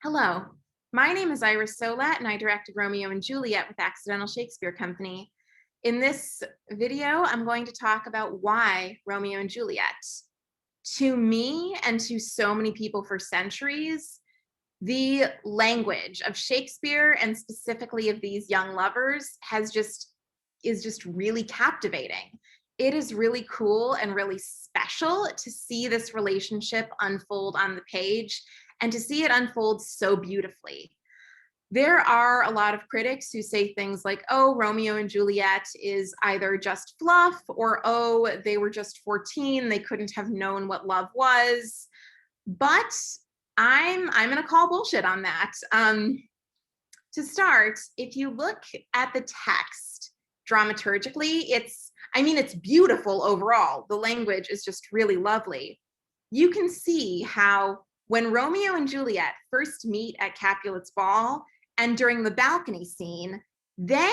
Hello, my name is Iris Sowlat and I directed Romeo and Juliet with Accidental Shakespeare Company. In this video, I'm going to talk about why Romeo and Juliet. To me and to so many people for centuries, the language of Shakespeare and specifically of these young lovers is just really captivating. It is really cool and really special to see this relationship unfold on the page and to see it unfold so beautifully. There are a lot of critics who say things like, oh, Romeo and Juliet is either just fluff or, oh, they were just 14. They couldn't have known what love was. But I'm going to call bullshit on that. To start, if you look at the text dramaturgically, it's beautiful overall. The language is just really lovely. You can see how when Romeo and Juliet first meet at Capulet's ball and during the balcony scene, they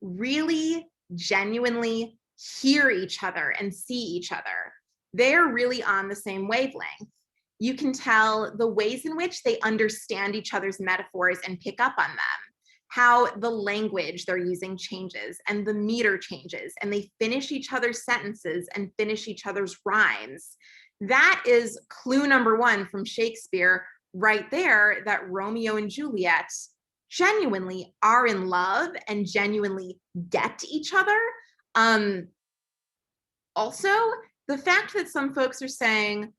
really genuinely hear each other and see each other. They're really on the same wavelength. You can tell the ways in which they understand each other's metaphors and pick up on them, how the language they're using changes and the meter changes, and they finish each other's sentences and finish each other's rhymes. That is clue number one from Shakespeare right there, that Romeo and Juliet genuinely are in love and genuinely get each other. Also, the fact that some folks are saying,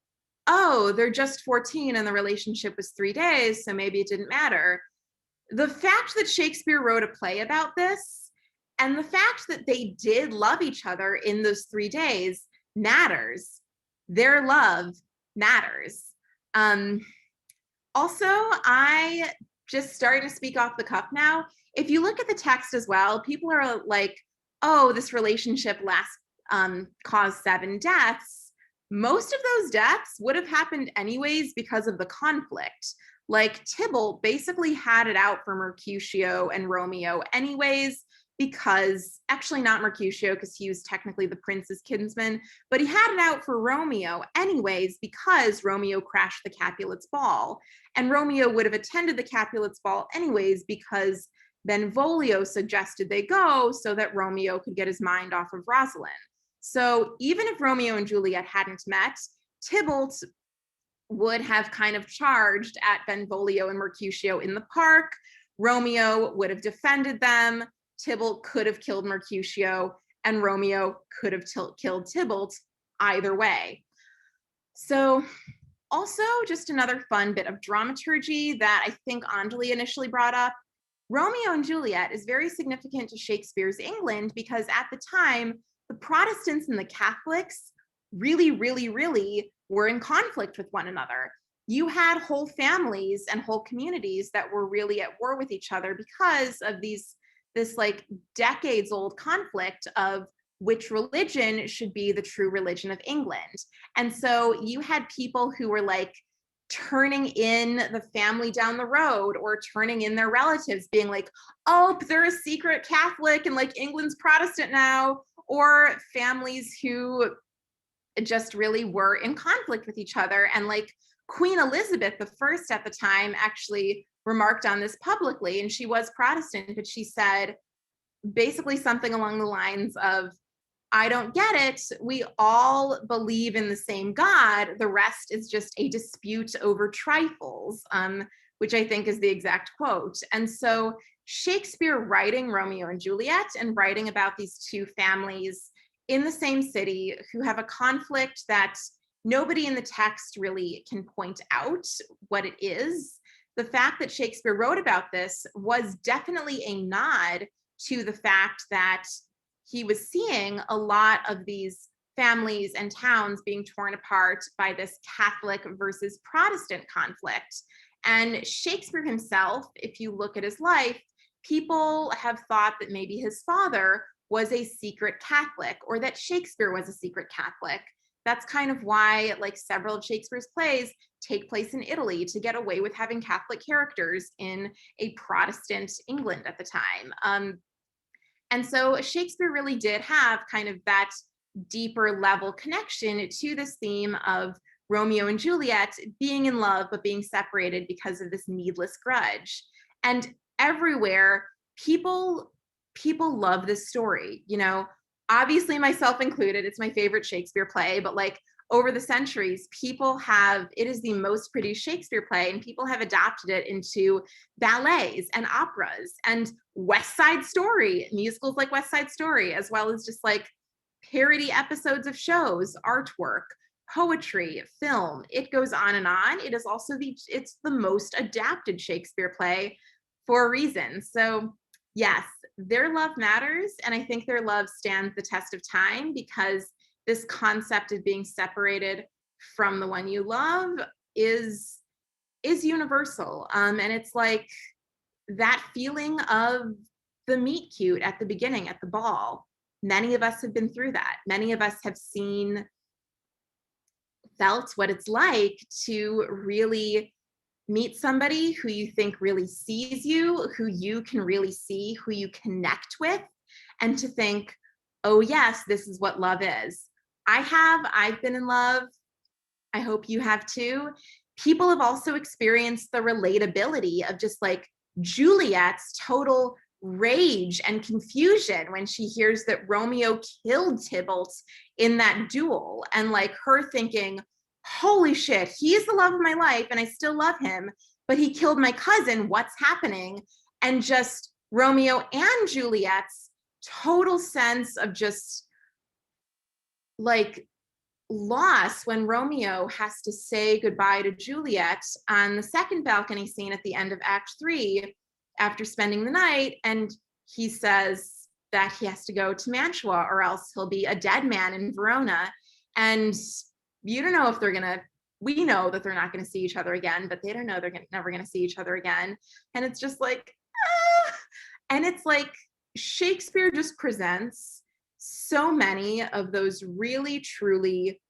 oh, they're just 14 and the relationship was 3 days, so maybe it didn't matter. The fact that Shakespeare wrote a play about this and the fact that they did love each other in those 3 days matters. Their love matters. Also, I just starting to speak off the cuff now. If you look at the text as well, people are like, oh, this relationship caused 7 deaths. Most of those deaths would have happened anyways because of the conflict. Like Tybalt basically had it out for Mercutio and Romeo anyways, because actually not Mercutio because he was technically the prince's kinsman, but he had it out for Romeo anyways because Romeo crashed the Capulet's ball. And Romeo would have attended the Capulet's ball anyways because Benvolio suggested they go so that Romeo could get his mind off of Rosalind. So even if Romeo and Juliet hadn't met, Tybalt would have kind of charged at Benvolio and Mercutio in the park. Romeo would have defended them. Tybalt could have killed Mercutio, and Romeo could have killed Tybalt either way. So also just another fun bit of dramaturgy that I think Anjali initially brought up. Romeo and Juliet is very significant to Shakespeare's England because at the time, the Protestants and the Catholics really, really, really were in conflict with one another. You had whole families and whole communities that were really at war with each other because of this like decades old conflict of which religion should be the true religion of England. And so you had people who were like turning in the family down the road or turning in their relatives, being like, oh, they're a secret Catholic and like England's Protestant now, or families who just really were in conflict with each other. And like Queen Elizabeth I at the time actually remarked on this publicly, and she was Protestant, but she said basically something along the lines of, I don't get it. We all believe in the same God. The rest is just a dispute over trifles, which I think is the exact quote. And so Shakespeare writing Romeo and Juliet and writing about these two families in the same city who have a conflict that nobody in the text really can point out what it is. The fact that Shakespeare wrote about this was definitely a nod to the fact that he was seeing a lot of these families and towns being torn apart by this Catholic versus Protestant conflict. And Shakespeare himself, if you look at his life, people have thought that maybe his father was a secret Catholic or that Shakespeare was a secret Catholic. That's kind of why like several of Shakespeare's plays take place in Italy to get away with having Catholic characters in a Protestant England at the time. And so Shakespeare really did have kind of that deeper level connection to this theme of Romeo and Juliet being in love, but being separated because of this needless grudge. And everywhere, people love this story, you know, obviously myself included. It's my favorite Shakespeare play, but like over the centuries, it is the most produced Shakespeare play, and people have adapted it into ballets and operas and West Side Story, musicals like West Side Story, as well as just like parody episodes of shows, artwork, poetry, film. It goes on and on. It is also it's the most adapted Shakespeare play for a reason. So yes, their love matters. And I think their love stands the test of time, because this concept of being separated from the one you love is universal. And it's like that feeling of the meet cute at the beginning, at the ball. Many of us have been through that. Many of us have felt what it's like to really meet somebody who you think really sees you, who you can really see, who you connect with, and to think, oh yes, this is what love is. I've been in love. I hope you have too. People have also experienced the relatability of just like Juliet's total rage and confusion when she hears that Romeo killed Tybalt in that duel, and like her thinking, holy shit, he is the love of my life and I still love him, but he killed my cousin. What's happening? And just Romeo and Juliet's total sense of just like loss when Romeo has to say goodbye to Juliet on the second balcony scene at the end of Act 3 after spending the night. And he says that he has to go to Mantua or else he'll be a dead man in Verona. And you don't know if we know that they're not going to see each other again, but they don't know they're never going to see each other again. And it's just like, and it's like Shakespeare just presents so many of those really, truly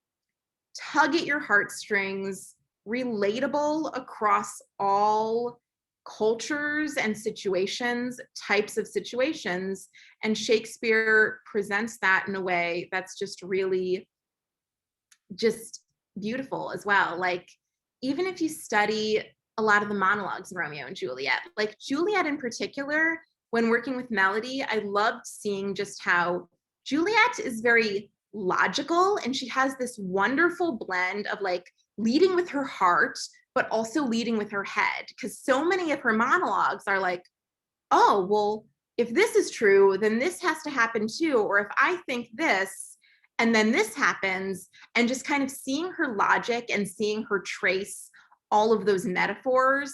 tug at your heartstrings, relatable across all cultures and situations, types of situations. And Shakespeare presents that in a way that's just really just beautiful as well. Like, even if you study a lot of the monologues in Romeo and Juliet, like Juliet in particular, when working with melody, I loved seeing just how Juliet is very logical, and she has this wonderful blend of like leading with her heart, but also leading with her head. Because so many of her monologues are like, oh, well, if this is true, then this has to happen too. Or if I think this, and then this happens, and just kind of seeing her logic and seeing her trace all of those metaphors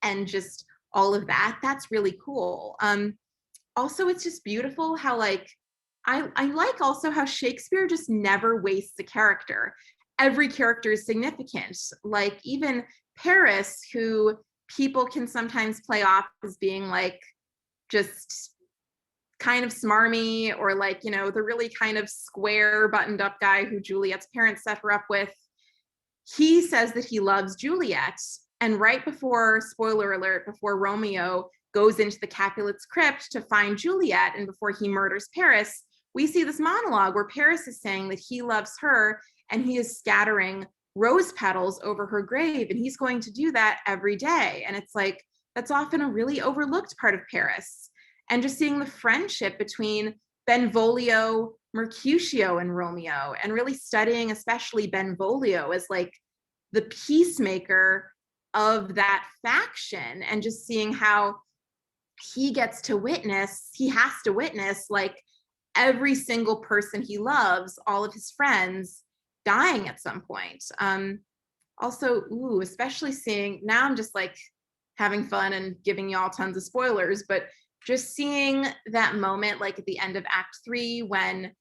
and just all of that, that's really cool. Also, it's just beautiful how like, I like also how Shakespeare just never wastes a character. Every character is significant. Like even Paris, who people can sometimes play off as being like just kind of smarmy, or like, you know, the really kind of square buttoned up guy who Juliet's parents set her up with. He says that he loves Juliet. And right before, spoiler alert, before Romeo goes into the Capulet's crypt to find Juliet and before he murders Paris, we see this monologue where Paris is saying that he loves her and he is scattering rose petals over her grave, and he's going to do that every day. And it's like, that's often a really overlooked part of Paris. And just seeing the friendship between Benvolio, Mercutio, and Romeo, and really studying especially Benvolio as like the peacemaker of that faction, and just seeing how he has to witness like every single person he loves, all of his friends, dying at some point. Also, especially seeing, now I'm just like having fun and giving y'all tons of spoilers, but just seeing that moment like at the end of Act 3 when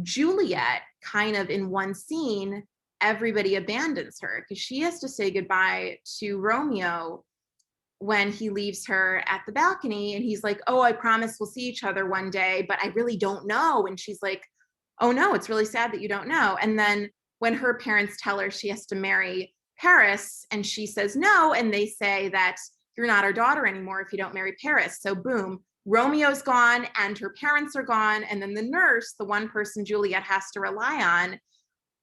Juliet kind of in one scene, everybody abandons her because she has to say goodbye to Romeo when he leaves her at the balcony, and he's like, oh, I promise we'll see each other one day, but I really don't know. And she's like, oh no, it's really sad that you don't know. And then when her parents tell her she has to marry Paris, and she says no, and they say that you're not our daughter anymore if you don't marry Paris. So boom, Romeo's gone and her parents are gone. And then the nurse, the one person Juliet has to rely on,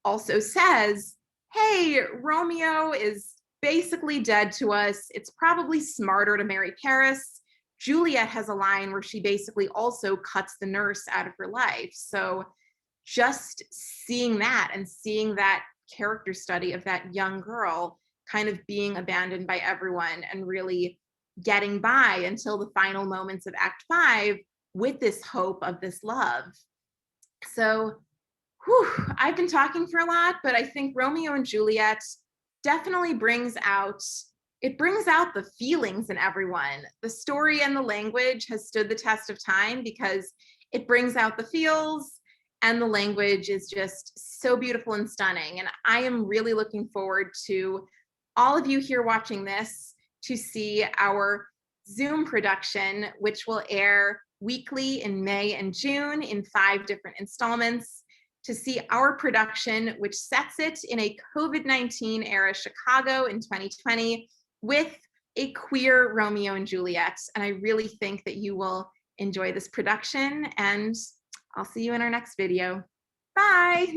also says, hey, Romeo is basically dead to us. It's probably smarter to marry Paris. Juliet has a line where she basically also cuts the nurse out of her life. So just seeing that and seeing that character study of that young girl kind of being abandoned by everyone and really getting by until the final moments of Act 5 with this hope of this love. So I've been talking for a lot, but I think Romeo and Juliet definitely brings out the feelings in everyone. The story and the language has stood the test of time because it brings out the feels, and the language is just so beautiful and stunning. And I am really looking forward to all of you here watching this to see our Zoom production, which will air weekly in May and June in 5 different installments, to see our production, which sets it in a COVID-19 era Chicago in 2020 with a queer Romeo and Juliet. And I really think that you will enjoy this production, and I'll see you in our next video. Bye.